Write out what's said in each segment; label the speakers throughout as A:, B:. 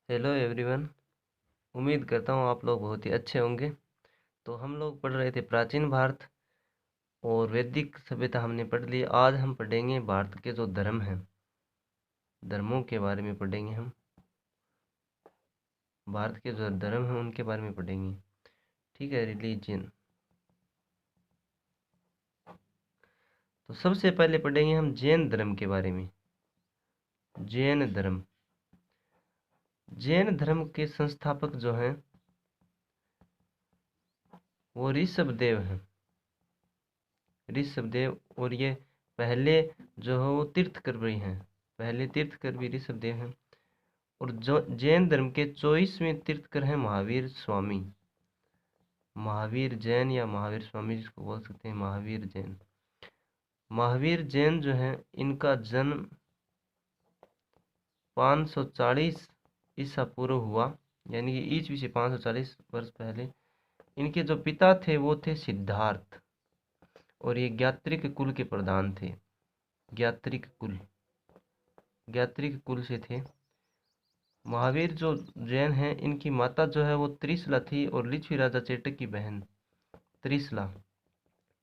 A: Hello everyone. उम्मीद करता हूँ आप लोग बहुत ही अच्छे होंगे। तो हम लोग पढ़ रहे थे प्राचीन भारत और वैदिक सभ्यता हमने पढ़ ली। आज हम पढ़ेंगे भारत के जो धर्म हैं, धर्मों के बारे में पढ़ेंगे हम। भारत के जो धर्म हैं उनके बारे में पढ़ेंगे। ठीक है, रिलीजन। तो सबसे पहले पढ़ेंगे हम जैन धर्म के बारे में। जैन धर्म। जैन धर्म के संस्थापक जो हैं वो ऋषभदेव हैं। ऋषभदेव। और ये पहले जो है वो तीर्थकर भी हैं। पहले तीर्थकर भी ऋषभदेव हैं। और जो जैन धर्म के 24वें तीर्थकर हैं महावीर स्वामी। महावीर जैन या महावीर स्वामी जिसको बोल सकते हैं, महावीर जैन। महावीर जैन जो है इनका जन्म 540 ईसा पूर्व हुआ, यानी कि ईस्वी से 540 वर्ष पहले। इनके जो पिता थे वो थे सिद्धार्थ, और ये ज्ञात्रिक कुल के प्रधान थे। ज्ञात्रिक कुल, ज्ञात्रिक कुल से थे। महावीर जो जैन हैं इनकी माता जो है वो त्रिशला थी और लिच्छवी राजा चेटक की बहन। त्रिशला,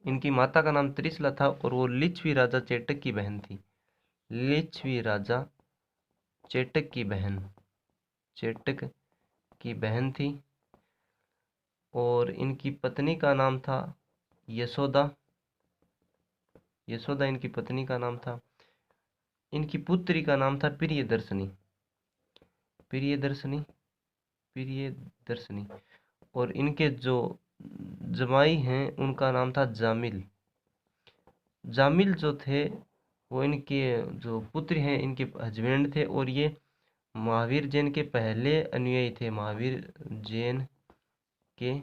A: इनकी माता का नाम त्रिशला था और वो लिच्छवी राजा चेटक की बहन थी। लिच्छवी राजा चेटक की बहन, चेटक की बहन थी। और इनकी पत्नी का नाम था यशोदा। यशोदा इनकी पत्नी का नाम था। इनकी पुत्री का नाम था प्रियदर्शनी। प्रियदर्शनी, प्रियदर्शनी। और इनके जो जमाई हैं उनका नाम था जामिल। जामिल जो थे वो इनके जो पुत्र हैं इनके हस्बैंड थे। और ये महावीर जैन के पहले अनुयायी थे। महावीर जैन के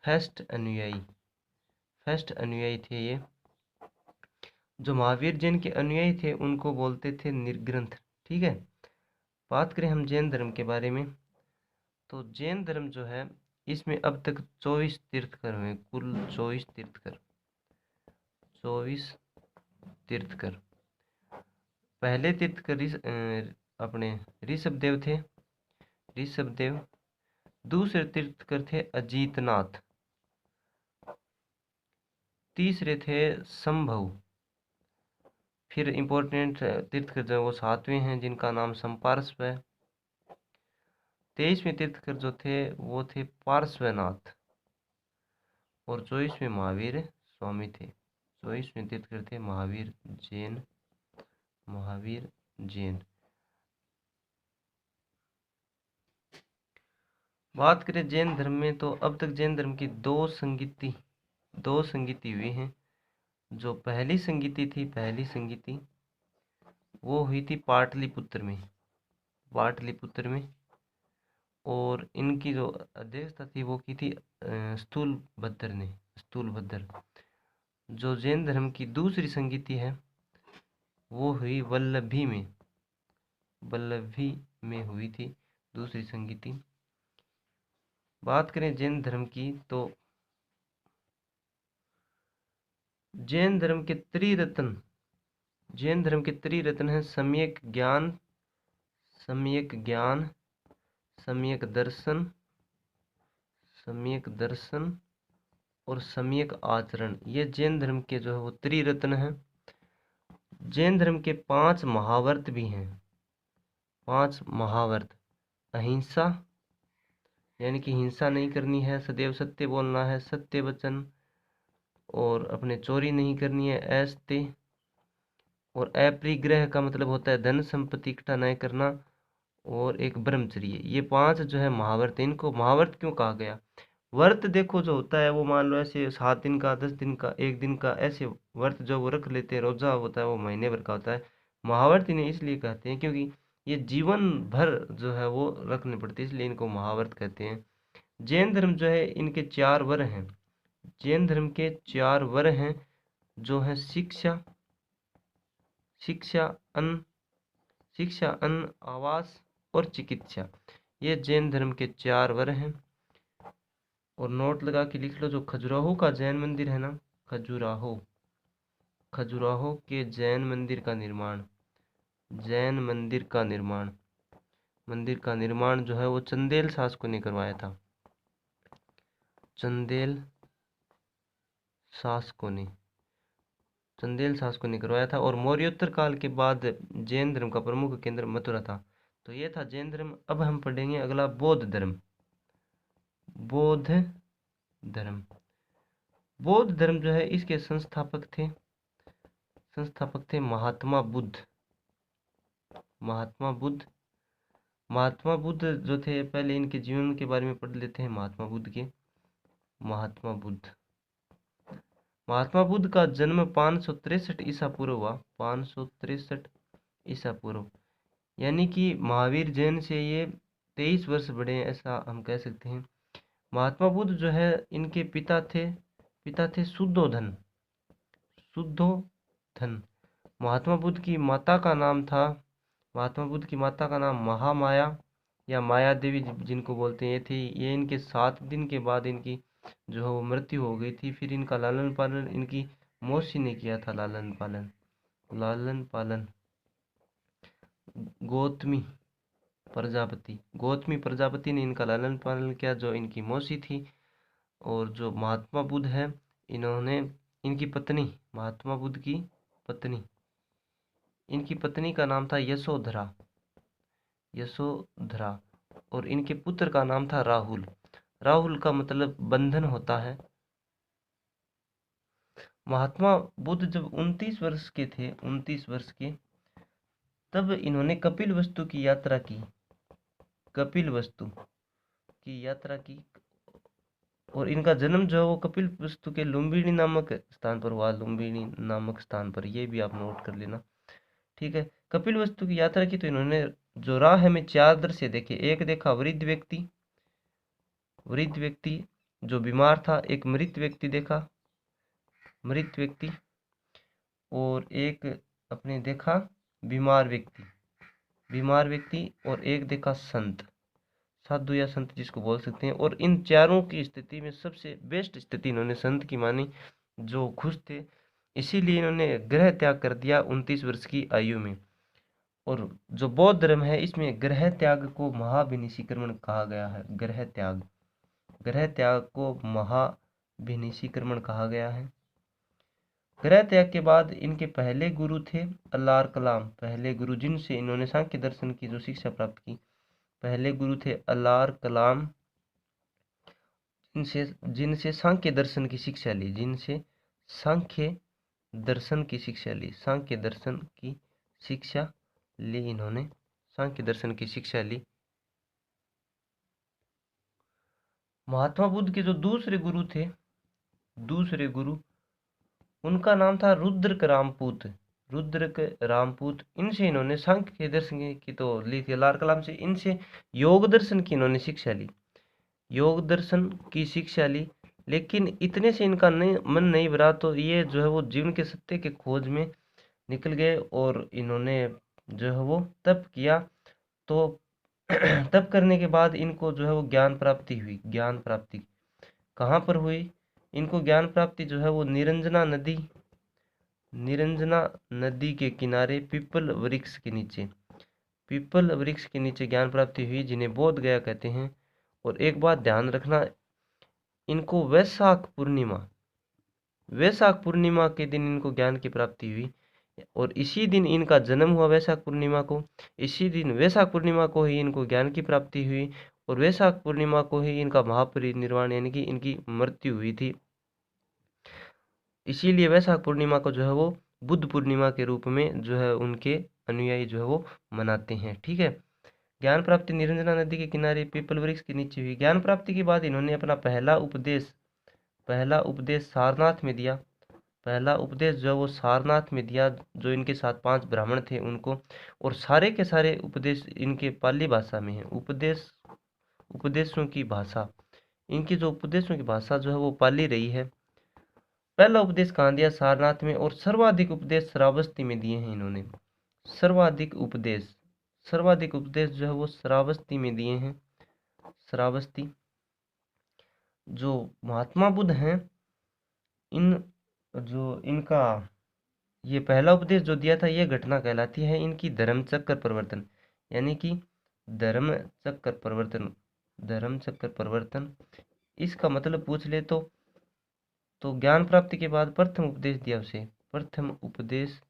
A: फर्स्ट अनुयायी, फर्स्ट अनुयायी थे ये। जो महावीर जैन के अनुयायी थे उनको बोलते थे निर्ग्रंथ। ठीक है। बात करें हम जैन धर्म के बारे में, तो जैन धर्म जो है इसमें अब तक 24 तीर्थकर हुए। कुल 24 तीर्थकर, 24 तीर्थकर। पहले तीर्थकर अपने ऋषभदेव थे, ऋषभदेव। दूसरे तीर्थकर थे अजीतनाथ। तीसरे थे संभव। फिर इंपॉर्टेंट तीर्थकर जो वो 7वें हैं जिनका नाम संपार्श्व है। 23वें तीर्थकर जो थे वो थे पार्श्वनाथ। और 24वें महावीर स्वामी थे। 24वें तीर्थकर थे महावीर जैन, महावीर जैन। बात करें जैन धर्म में तो अब तक जैन धर्म की दो संगीति हुई हैं। जो पहली संगीति थी, पहली संगीति वो हुई थी पाटलिपुत्र में, पाटलिपुत्र में। और इनकी जो अध्यक्षता थी वो की थी स्थूलभद्र ने, स्थूलभद्र। जो जैन धर्म की दूसरी संगीति है वो हुई वल्लभी में, वल्लभी में हुई थी दूसरी संगीति। बात करें जैन धर्म की तो जैन धर्म के त्रिरत्न, जैन धर्म के त्रिरत्न हैं सम्यक ज्ञान, सम्यक ज्ञान, सम्यक दर्शन, सम्यक दर्शन और सम्यक आचरण। ये जैन धर्म के जो है वो त्रिरत्न हैं। जैन धर्म के 5 महावर्त भी हैं। 5 महावर्त। अहिंसा, यानी कि हिंसा नहीं करनी है, सदैव सत्य बोलना है, सत्य वचन, और अपने चोरी नहीं करनी है, ऐस्ते। और अपरिग्रह का मतलब होता है धन संपत्ति इकट्ठा नहीं करना। और एक ब्रह्मचर्य। ये 5 जो है महावर्त। इनको महावर्त क्यों कहा गया? व्रत देखो जो होता है वो मान लो ऐसे 7 दिन का, 10 दिन का, 1 दिन का, ऐसे व्रत जो वो रख लेते हैं। रोजा होता है वो महीने भर का होता है। महाव्रत इन्हें इसलिए कहते हैं क्योंकि ये जीवन भर जो है वो रखने पड़ते हैं, इसलिए इनको महाव्रत कहते हैं। जैन धर्म जो है इनके 4 वर हैं। जैन धर्म के 4 वर हैं जो है शिक्षा, शिक्षा, अन्न, शिक्षा, अन्न, आवास और चिकित्सा। ये जैन धर्म के 4 वर हैं। और नोट लगा के लिख लो, जो खजुराहो का जैन मंदिर है ना, खजुराहो, खजुराहो के जैन मंदिर का निर्माण, जैन मंदिर का निर्माण मंदिर का निर्माण जो है वो चंदेल शासकों ने करवाया था। चंदेल शासकों ने करवाया था। और मौर्योत्तर काल के बाद जैन धर्म का प्रमुख केंद्र मथुरा था। तो ये था जैन धर्म। अब हम पढ़ेंगे अगला बौद्ध धर्म। बौद्ध धर्म। बौद्ध धर्म जो है इसके संस्थापक थे महात्मा बुद्ध। महात्मा बुद्ध जो थे, पहले इनके जीवन के बारे में पढ़ लेते हैं। महात्मा बुद्ध का जन्म 563 ईसा पूर्व हुआ। 563 ईसा पूर्व, यानी कि महावीर जैन से ये 23 वर्ष बड़े हैं, ऐसा हम कह सकते हैं। महात्मा बुद्ध जो है इनके पिता थे शुद्धोधन। महात्मा बुद्ध की माता का नाम महामाया या माया देवी जिनको बोलते हैं, ये थी। ये इनके 7 दिन के बाद इनकी जो है वो मृत्यु हो गई थी। फिर इनका लालन पालन इनकी मौसी ने किया था। लालन पालन गौतमी प्रजापति ने इनका लालन पालन किया, जो इनकी मौसी थी। और जो महात्मा बुद्ध है, इन्होंने इनकी पत्नी, महात्मा बुद्ध की पत्नी, इनकी पत्नी का नाम था यशोधरा। और इनके पुत्र का नाम था राहुल। राहुल का मतलब बंधन होता है। महात्मा बुद्ध जब 29 वर्ष के थे, तब इन्होंने कपिलवस्तु की यात्रा की। और इनका जन्म जो है वो कपिलवस्तु के लुम्बिनी नामक स्थान पर हुआ। ये भी आप नोट कर लेना, ठीक है। कपिलवस्तु की यात्रा की तो इन्होंने जो राह में 4 दृश्य देखे। एक देखा वृद्ध व्यक्ति जो बीमार था। एक मृत व्यक्ति देखा, और एक अपने देखा बीमार व्यक्ति, और एक देखा साधु या संत जिसको बोल सकते हैं। और इन चारों की स्थिति में सबसे बेस्ट स्थिति इन्होंने संत की मानी, जो खुश थे। इसीलिए इन्होंने गृह त्याग कर दिया 29 वर्ष की आयु में। और जो बौद्ध धर्म है इसमें गृह त्याग को महाविनिशीकरण कहा गया है। गृह त्याग को महाविनिशीकरण कहा गया है। गृह त्याग के बाद इनके पहले गुरु थे अल्लार कलाम। पहले गुरु जिनसे इन्होंने सांख्य दर्शन की जो शिक्षा प्राप्त की, पहले गुरु थे अल्लार कलाम, जिनसे सांख्य दर्शन की शिक्षा ली। सांख्य दर्शन की शिक्षा ली। महात्मा बुद्ध के जो दूसरे गुरु उनका नाम था रुद्रक रामपूत। इनसे इन्होंने सांख्य दर्शन की तो ली थी अल्लार कलाम से। इनसे योग दर्शन की इन्होंने शिक्षा ली। लेकिन इतने से इनका मन नहीं भरा, तो ये जो है वो जीवन के सत्य के खोज में निकल गए। और इन्होंने जो है वो तप किया। तो तप करने के बाद इनको जो है वो ज्ञान प्राप्ति कहाँ पर हुई? इनको ज्ञान प्राप्ति जो है वो निरंजना नदी के किनारे पीपल वृक्ष के नीचे ज्ञान प्राप्ति हुई, जिन्हें बोध गया कहते हैं। और एक बात ध्यान रखना, इनको वैशाख पूर्णिमा के दिन इनको ज्ञान की प्राप्ति हुई। और इसी दिन इनका जन्म हुआ, वैशाख पूर्णिमा को ही इनको ज्ञान की प्राप्ति हुई। और वैशाख पूर्णिमा को ही इनका महापरिनिर्वाण यानी कि इनकी मृत्यु हुई थी। इसीलिए वैशाख पूर्णिमा को जो है वो बुद्ध पूर्णिमा के रूप में जो है उनके अनुयायी जो है वो मनाते हैं, ठीक है। ज्ञान प्राप्ति निरंजना नदी के किनारे पीपल वृक्ष के नीचे हुई। ज्ञान प्राप्ति के बाद इन्होंने अपना पहला उपदेश सारनाथ में दिया। जो है वो सारनाथ में दिया, जो इनके साथ 5 ब्राह्मण थे उनको। और सारे के सारे उपदेश इनके पाली भाषा में है। उपदेशों की भाषा जो है वो पाली रही है। पहला उपदेश कहाँ दिया? सारनाथ में। और सर्वाधिक उपदेश श्रावस्ती में दिए हैं इन्होंने। सर्वाधिक उपदेश जो है वो श्रावस्ती में दिए हैं। श्रावस्ती। जो महात्मा बुद्ध हैं, इनका ये पहला उपदेश जो दिया था, ये घटना कहलाती है इनकी धर्म चक्र परिवर्तन। यानी कि धर्म चक्र प्रवर्तन, धर्म चक्र प्रवर्तन, इसका मतलब पूछ ले तो ज्ञान प्राप्ति के बाद प्रथम उपदेश दिया उसे, प्रथम उपदेश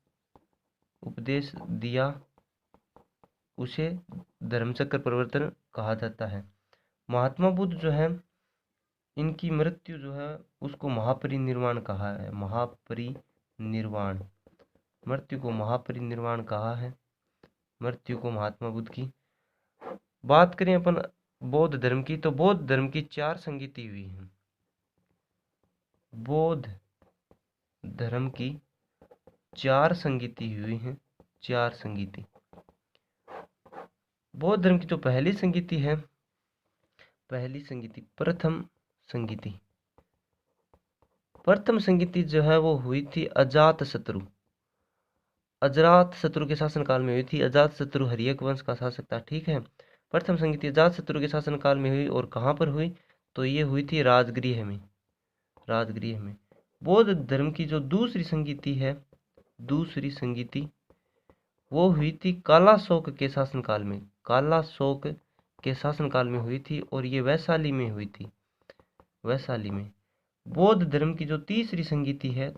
A: दिया उसे धर्मचक्र प्रवर्तन कहा जाता है। महात्मा बुद्ध जो है, इनकी मृत्यु जो है उसको महापरिनिर्वाण कहा है, महापरिनिर्वाण, मृत्यु को महापरिनिर्वाण कहा है, मृत्यु को महात्मा बुद्ध की। बात करें अपन बौद्ध धर्म की, तो बौद्ध धर्म की 4 संगीति हुई हैं। बौद्ध धर्म की 4 संगीति हुई हैं, 4 संगीति। बौद्ध धर्म की जो पहली संगीति है, पहली संगीति प्रथम संगीति, प्रथम संगीति जो है वो हुई थी अजात शत्रु, अजात शत्रु के शासन काल में हुई थी। अजात शत्रु हर्यक वंश का शासक था, ठीक है। प्रथम संगीति अजात शत्रु के शासन काल में हुई, और कहाँ पर हुई, तो ये हुई थी राजगृह में, राजगृह में। बौद्ध धर्म की जो दूसरी संगीति है, दूसरी संगीति वो हुई थी कालाशोक के शासन काल में, कालाशोक के शासन काल में हुई थी, और ये वैशाली में हुई थी, वैशाली में। बौद्ध धर्म की जो तीसरी संगीति है,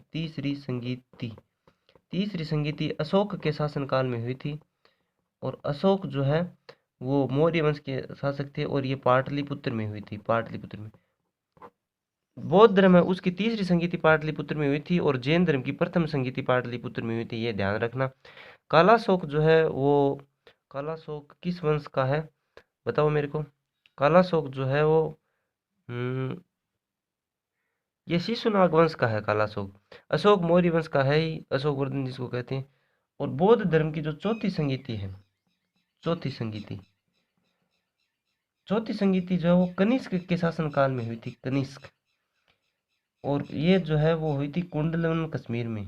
A: तीसरी संगीति अशोक के शासन काल में हुई थी, और अशोक जो है वो मौर्य वंश के शासक थे, और ये पाटलिपुत्र में हुई थी, पाटलिपुत्र में। बौद्ध धर्म है उसकी तीसरी संगीति पाटलिपुत्र में हुई थी, और जैन धर्म की प्रथम संगीति पाटलिपुत्र में हुई थी, ये ध्यान रखना। कालाशोक जो है वो, कालाशोक किस वंश का है बताओ मेरे को। कालाशोक जो है वो ये शिशुनाग वंश का है कालाशोक। अशोक मौर्य वंश का है ही, अशोक वर्धन जिसको कहते हैं। और बौद्ध धर्म की जो चौथी संगीति है, चौथी संगीति जो है वो कनिष्क के शासन काल में हुई थी, कनिष्क। और ये जो है वो हुई थी कुंडलवन कश्मीर में,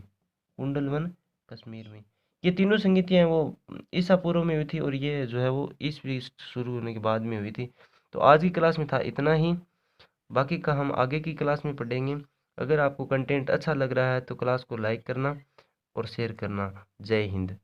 A: कुंडलवन कश्मीर में। ये तीनों संगीतियाँ वो ईसा पूर्व में हुई थी, और ये जो है वो ईसवी शुरू होने के बाद में हुई थी। तो आज की क्लास में था इतना ही, बाकी का हम आगे की क्लास में पढ़ेंगे। अगर आपको कंटेंट अच्छा लग रहा है तो क्लास को लाइक करना और शेयर करना। जय हिंद।